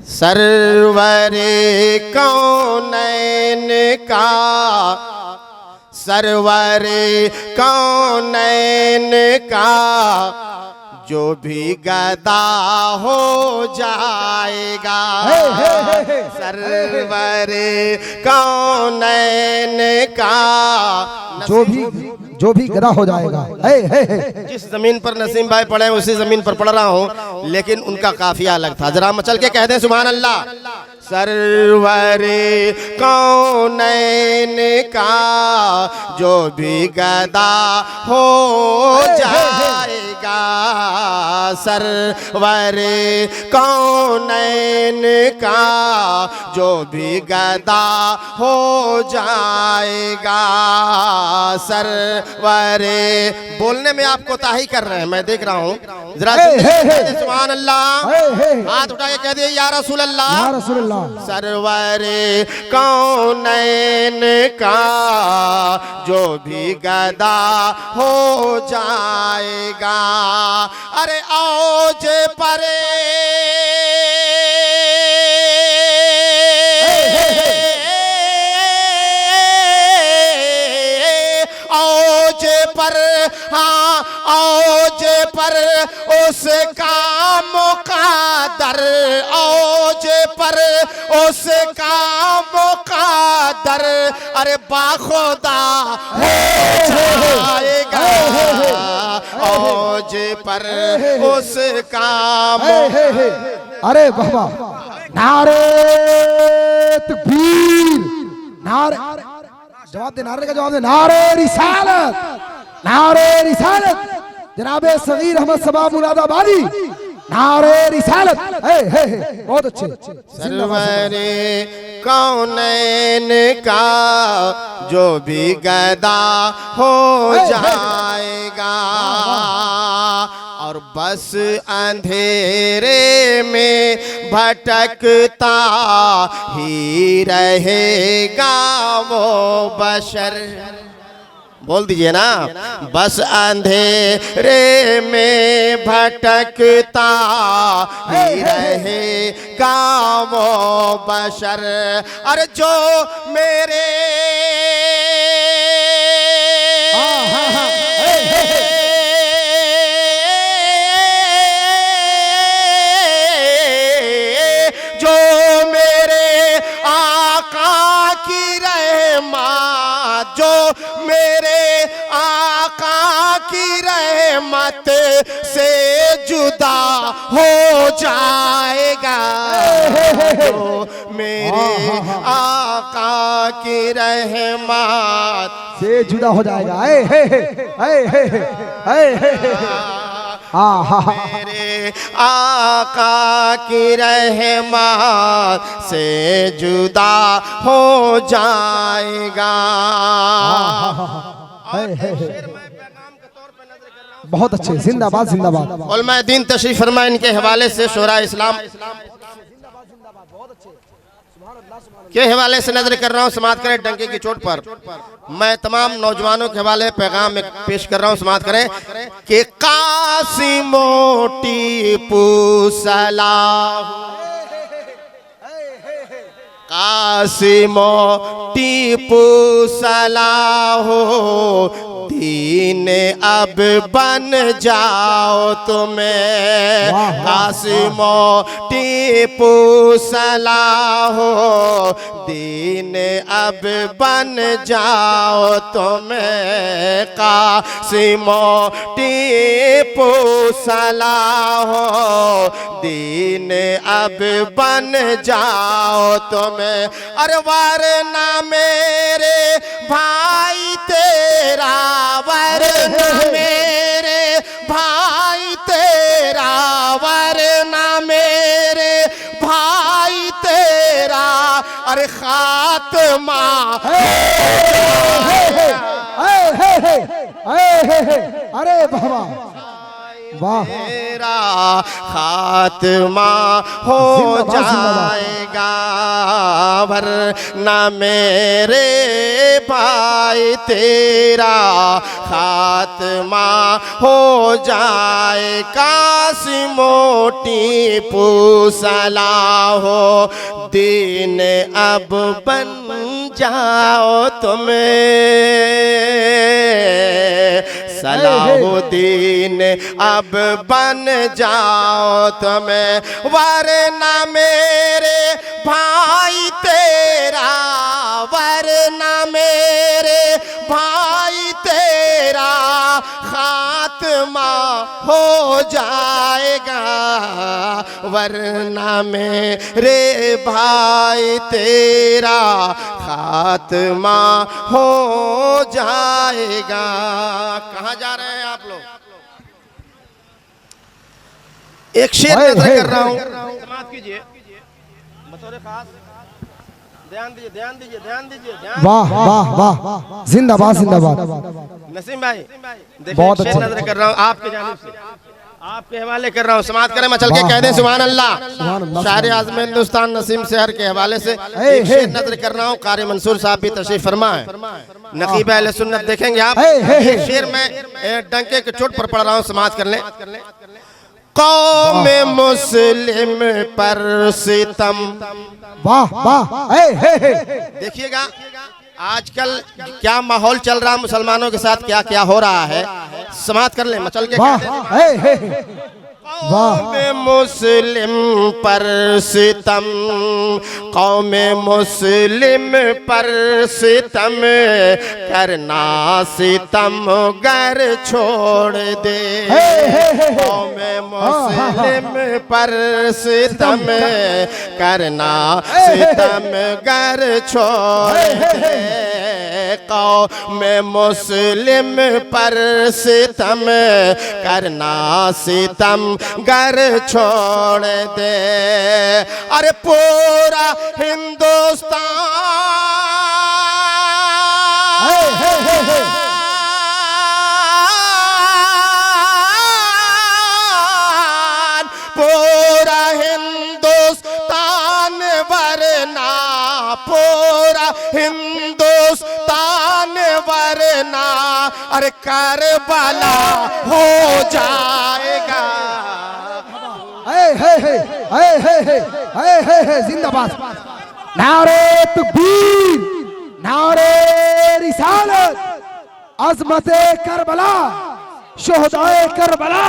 सरवरे कौनैन का, सरवरे कौनैन का जो भी गदा हो जाएगा। सरवरे कौनैन का जो भी गदा हो जाएगा। जिस जमीन पर नसीम भाई पढ़े उसी जमीन पर पढ़ रहा हूँ, लेकिन उनका काफिया अलग था। जरा मचल के कह दें सुभान अल्लाह। सरवरे कौनैन का जो भी गदा हो जाएगा। सरवरे कौनैन का जो भी गदा हो जाएगा। सरवरे बोलने में आप कोताही कर रहे हैं, मैं देख रहा हूँ। जरा सुभान अल्लाह, हाथ उठा के कह दिए या रसूल अल्लाह, या रसूल अल्लाह। सरवरे कौनैन का जो भी गदा हो जाएगा। अरे औज परे औज पर, हाँ औज पर उसका मुक़द्दर, औज पर उसका मुक़द्दर अरे बाखुदा हो जाएगा। औज पर उसका अरे बाबा, नारे तकबीर, नारे जवाब दे, नारे का जवाब दे, नारे रिसालत, नारे रिसालत। जनाबे सगीर अहमद सबा मुरादाबादी, नारे रिसालत। बहुत अच्छे। सरवरे कौनैन का जो भी गदा हो जाएगा। और बस अंधेरे में भटकता ही रहेगा वो बशर। बोल दीजिए ना, बस अंधेरे में भटकता ही रहेगा वो बशर। अरे जो मेरे जो मेरे आका की रहमत, जो मेरे आका की रहमत से जुदा हो जाएगा। जो मेरे आका की रहमत से जुदा हो जाएगा। मेरे आका की रहमत से जुदा हो जाएगा। बहुत अच्छे, जिंदाबाद जिंदाबाद। उलमा दीन तशरीफ फरमा, इनके हवाले से शोरा इस्लाम के हवाले से नजर कर रहा हूँ। समाप्त करें डंके की चोट पर। मैं तमाम नौजवानों के हवाले पैगाम पेश कर रहा हूँ, समाप्त करें कि कासिमो टीपू सलाह, कासिमो टीपू सलाह दीन अब बन जाओ तुम्हें। कासिमो टीपू सलाह दीन अब बन जाओ तुम्हें। कासिमो टीपू सलाह दीन अब बन जाओ तुम्हें। अरे वरना मेरे भाई तेरा, वरना मेरे भाई तेरा, वरना मेरे भाई तेरा अरे खात्मा अरे बाबा वाह, मेरा खात्मा हो जाएगा। वरना मेरे भाई तेरा खात्मा हो जाए। कासिमो टीपू सलाहो दीन अब बन जाओ तुम्हें। सलाहुद्दीन अब बन जाओ तुम्हें, वरना मेरे भाई तेरा, वरना मेरे भाई तेरा खात्मा हो जाएगा। वरना मेरे भाई तेरा खात्मा हो जाएगा। कहाँ जा रहे हैं आप लोग? एक शेर नजर कर रहा हूँ, समाप्त कीजिए बतौर खास। ध्यान दीजिए, ध्यान दीजिए, ध्यान दीजिए, ध्यान। वाह वाह वाह, जिंदाबाद जिंदाबाद। नसीम भाई देखिए, एक शेर नजर कर रहा हूँ आपके जानिब से, आपके हवाले कर रहा हूँ। समाप्त करें, मचल के कह दें सुभान अल्लाह। शायर आज़म हिंदुस्तान नसीम शहर के हवाले से एक शेर नजर कर रहा हूँ। कारी मंसूर साहब भी तशरीफ फरमा है, नकीब अहले सुन्नत देखेंगे आप। एक शेर में डंके के चोट पर पढ़ रहा हूँ, समाप्त कर लें। कौम मुस्लिम पर सितम। वाह वाह, देखिएगा आजकल क्या माहौल चल रहा है मुसलमानों के साथ, क्या क्या हो रहा है। समाप्त कर ले, मचल के कौम मुस्लिम पर सितम, कौम मुस्लिम पर सितम करना सितम गर छोड़ दे। कौम मुस्लिम पर सितम करना सितम गर छोड़ दे। कौम मुस्लिम पर सितम करना सितम गर छोड़ दे। अरे पूरा हिंदुस्तान पूरा हिंदुस्तान वरना, पूरा हिंदुस्तान वरना अरे करबला हो जाएगा। जिंदाबाद। नारे तकबीर, नारे रिसालत, अज़मते करबला, शोहदाए करबला।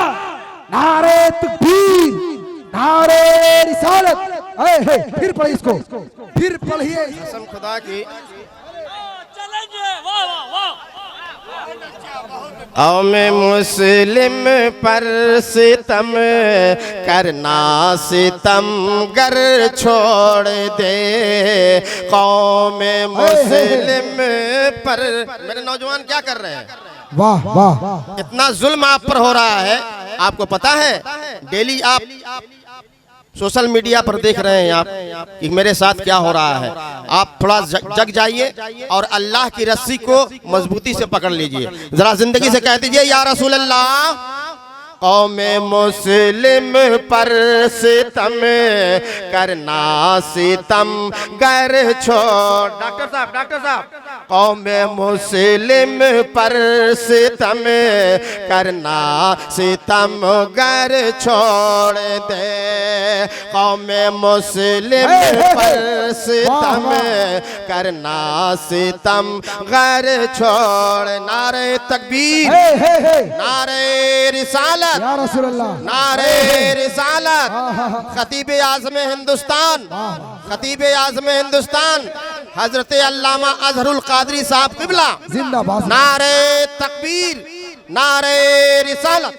नारे तकबीर, नारे रिसालत। फिर पढ़िए इसको, फिर पढ़िए। कसम खुदा की कौम मुस्लिम पर सितम करना सितम गर छोड़ दे। कौम मुस्लिम पर, मेरे नौजवान क्या कर रहे हैं? वाह वाह, इतना जुल्म आप पर हो रहा है, आपको पता है? डेली आप सोशल मीडिया पर देख रहे हैं आप कि मेरे साथ क्या हो रहा है। आप थोड़ा जग जाइए और अल्लाह की रस्सी को मजबूती से पकड़ लीजिए। जरा जिंदगी से कह दीजिए या रसूल अल्लाह। कौम मुस्लिम पर सितम करना सितम गर छोड़। डॉक्टर साहब, डॉक्टर साहब, कौम मुस्लिम पर सितम करना सितम गर छोड़ दे। कौम मुस्लिम पर सितम करना सितम गर छोड़। नारे तकबीर, नारे रिसालत, या रसूल अल्लाह, नारे रिसालत। खतीब आज़म हिंदुस्तान, खतीब आज़म हिंदुस्तान हजरत अल्लामा अजहरुल कादरी साहब क़िबला जिंदाबाद। नारे तकबीर, नारे रिसालत।